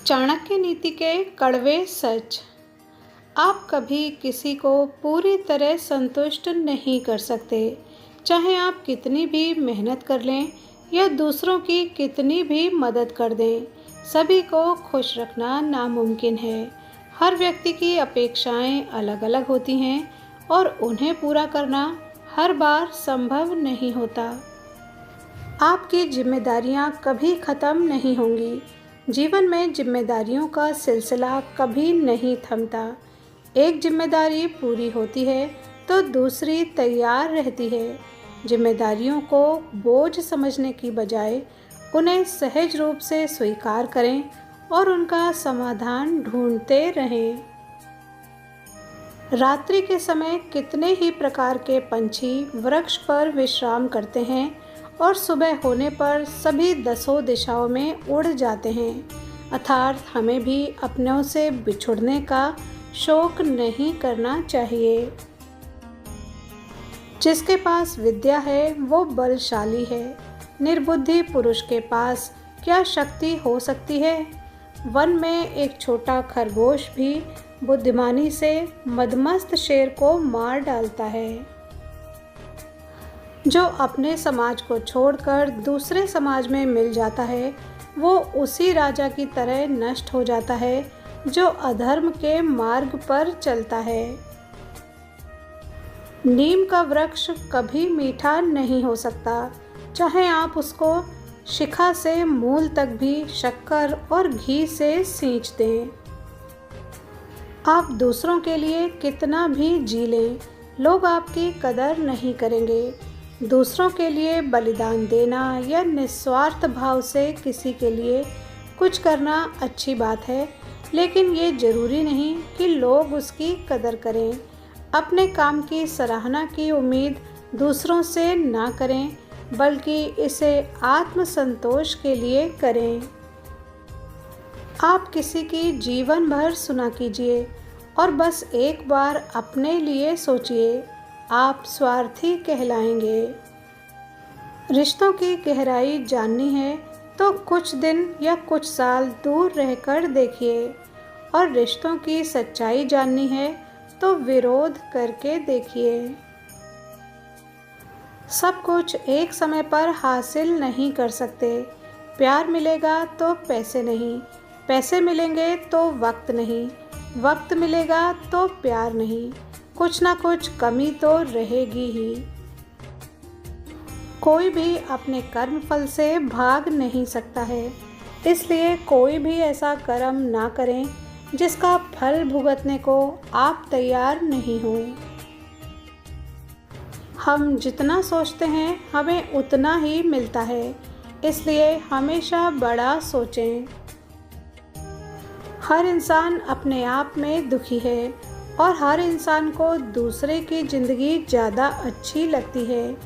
चाणक्य नीति के कड़वे सच। आप कभी किसी को पूरी तरह संतुष्ट नहीं कर सकते, चाहे आप कितनी भी मेहनत कर लें या दूसरों की कितनी भी मदद कर दें। सभी को खुश रखना नामुमकिन है। हर व्यक्ति की अपेक्षाएं अलग-अलग होती हैं और उन्हें पूरा करना हर बार संभव नहीं होता। आपकी जिम्मेदारियां कभी ख़त्म नहीं होंगी। जीवन में जिम्मेदारियों का सिलसिला कभी नहीं थमता। एक जिम्मेदारी पूरी होती है तो दूसरी तैयार रहती है। जिम्मेदारियों को बोझ समझने की बजाय उन्हें सहज रूप से स्वीकार करें और उनका समाधान ढूंढते रहें। रात्रि के समय कितने ही प्रकार के पंछी वृक्ष पर विश्राम करते हैं और सुबह होने पर सभी दसों दिशाओं में उड़ जाते हैं। अर्थात हमें भी अपनों से बिछुड़ने का शोक नहीं करना चाहिए। जिसके पास विद्या है वो बलशाली है। निर्बुद्धि पुरुष के पास क्या शक्ति हो सकती है? वन में एक छोटा खरगोश भी बुद्धिमानी से मदमस्त शेर को मार डालता है। जो अपने समाज को छोड़कर दूसरे समाज में मिल जाता है वो उसी राजा की तरह नष्ट हो जाता है जो अधर्म के मार्ग पर चलता है। नीम का वृक्ष कभी मीठा नहीं हो सकता, चाहे आप उसको शिखा से मूल तक भी शक्कर और घी से सींच दें। आप दूसरों के लिए कितना भी जी लें, लोग आपकी कदर नहीं करेंगे। दूसरों के लिए बलिदान देना या निस्वार्थ भाव से किसी के लिए कुछ करना अच्छी बात है, लेकिन ये ज़रूरी नहीं कि लोग उसकी कदर करें। अपने काम की सराहना की उम्मीद दूसरों से ना करें, बल्कि इसे आत्मसंतोष के लिए करें। आप किसी की जीवन भर सुना कीजिए और बस एक बार अपने लिए सोचिए, आप स्वार्थी कहलाएंगे। रिश्तों की गहराई जाननी है तो कुछ दिन या कुछ साल दूर रहकर देखिए, और रिश्तों की सच्चाई जाननी है तो विरोध करके देखिए। सब कुछ एक समय पर हासिल नहीं कर सकते। प्यार मिलेगा तो पैसे नहीं, पैसे मिलेंगे तो वक्त नहीं, वक्त मिलेगा तो प्यार नहीं। कुछ ना कुछ कमी तो रहेगी ही। कोई भी अपने कर्म फल से भाग नहीं सकता है, इसलिए कोई भी ऐसा कर्म ना करें जिसका फल भुगतने को आप तैयार नहीं हो। हम जितना सोचते हैं हमें उतना ही मिलता है, इसलिए हमेशा बड़ा सोचें। हर इंसान अपने आप में दुखी है और हर इंसान को दूसरे की ज़िंदगी ज़्यादा अच्छी लगती है।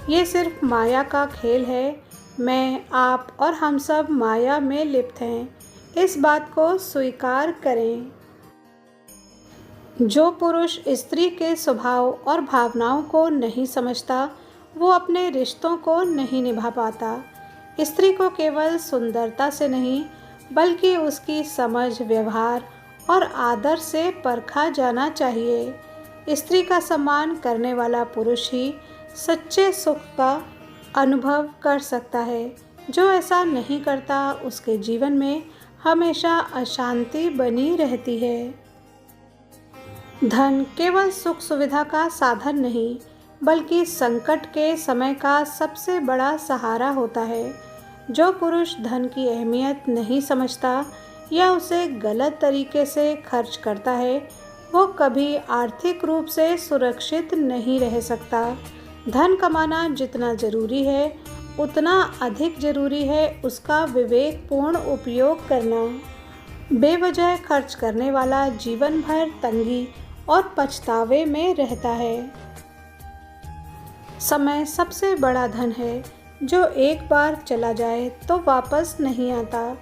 ये सिर्फ माया का खेल है। मैं, आप और हम सब माया में लिप्त हैं, इस बात को स्वीकार करें। जो पुरुष स्त्री के स्वभाव और भावनाओं को नहीं समझता वो अपने रिश्तों को नहीं निभा पाता। स्त्री को केवल सुंदरता से नहीं बल्कि उसकी समझ, व्यवहार और आदर से परखा जाना चाहिए। स्त्री का सम्मान करने वाला पुरुष ही सच्चे सुख का अनुभव कर सकता है। जो ऐसा नहीं करता उसके जीवन में हमेशा अशांति बनी रहती है। धन केवल सुख सुविधा का साधन नहीं बल्कि संकट के समय का सबसे बड़ा सहारा होता है। जो पुरुष धन की अहमियत नहीं समझता या उसे गलत तरीके से खर्च करता है वो कभी आर्थिक रूप से सुरक्षित नहीं रह सकता। धन कमाना जितना ज़रूरी है उतना अधिक ज़रूरी है उसका विवेकपूर्ण उपयोग करना। बेवजह खर्च करने वाला जीवन भर तंगी और पछतावे में रहता है। समय सबसे बड़ा धन है जो एक बार चला जाए तो वापस नहीं आता।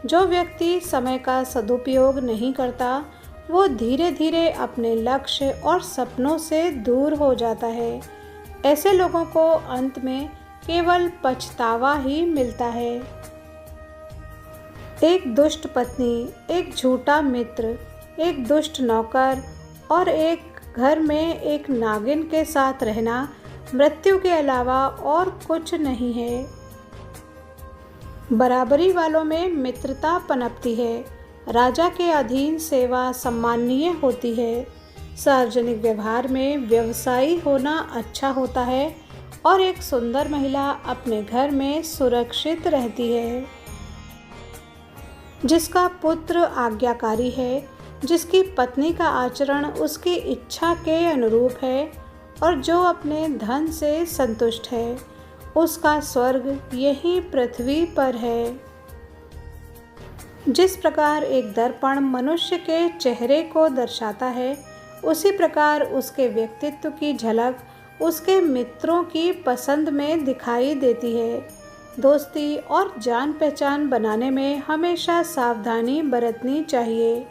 जो व्यक्ति समय का सदुपयोग नहीं करता वो धीरे धीरे अपने लक्ष्य और सपनों से दूर हो जाता है। ऐसे लोगों को अंत में केवल पछतावा ही मिलता है। एक दुष्ट पत्नी, एक झूठा मित्र, एक दुष्ट नौकर और एक घर में एक नागिन के साथ रहना मृत्यु के अलावा और कुछ नहीं है। बराबरी वालों में मित्रता पनपती है। राजा के अधीन सेवा सम्माननीय होती है। सार्वजनिक व्यवहार में व्यवसायी होना अच्छा होता है और एक सुंदर महिला अपने घर में सुरक्षित रहती है। जिसका पुत्र आज्ञाकारी है, जिसकी पत्नी का आचरण उसकी इच्छा के अनुरूप है और जो अपने धन से संतुष्ट है, उसका स्वर्ग यही पृथ्वी पर है। जिस प्रकार एक दर्पण मनुष्य के चेहरे को दर्शाता है, उसी प्रकार उसके व्यक्तित्व की झलक उसके मित्रों की पसंद में दिखाई देती है। दोस्ती और जान पहचान बनाने में हमेशा सावधानी बरतनी चाहिए,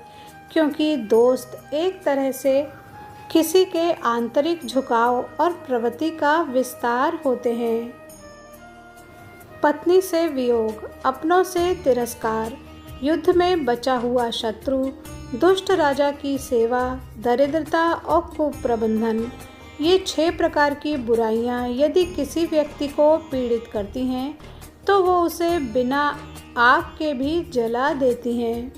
क्योंकि दोस्त एक तरह से किसी के आंतरिक झुकाव और प्रवृत्ति का विस्तार होते हैं। पत्नी से वियोग, अपनों से तिरस्कार, युद्ध में बचा हुआ शत्रु, दुष्ट राजा की सेवा, दरिद्रता और कुप्रबंधन, ये 6 प्रकार की बुराइयां यदि किसी व्यक्ति को पीड़ित करती हैं तो वो उसे बिना आग के भी जला देती हैं।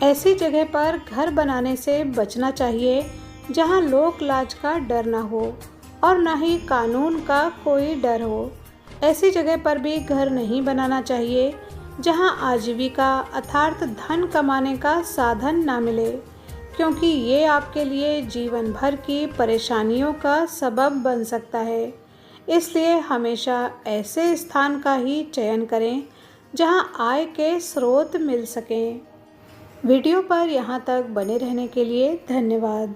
ऐसी जगह पर घर बनाने से बचना चाहिए जहां लोक लाज का डर न हो और न ही कानून का कोई डर हो। ऐसी जगह पर भी घर नहीं बनाना चाहिए जहां आजीविका अर्थात धन कमाने का साधन ना मिले, क्योंकि ये आपके लिए जीवन भर की परेशानियों का सबब बन सकता है। इसलिए हमेशा ऐसे स्थान का ही चयन करें जहां आय के स्रोत मिल सकें। वीडियो पर यहाँ तक बने रहने के लिए धन्यवाद।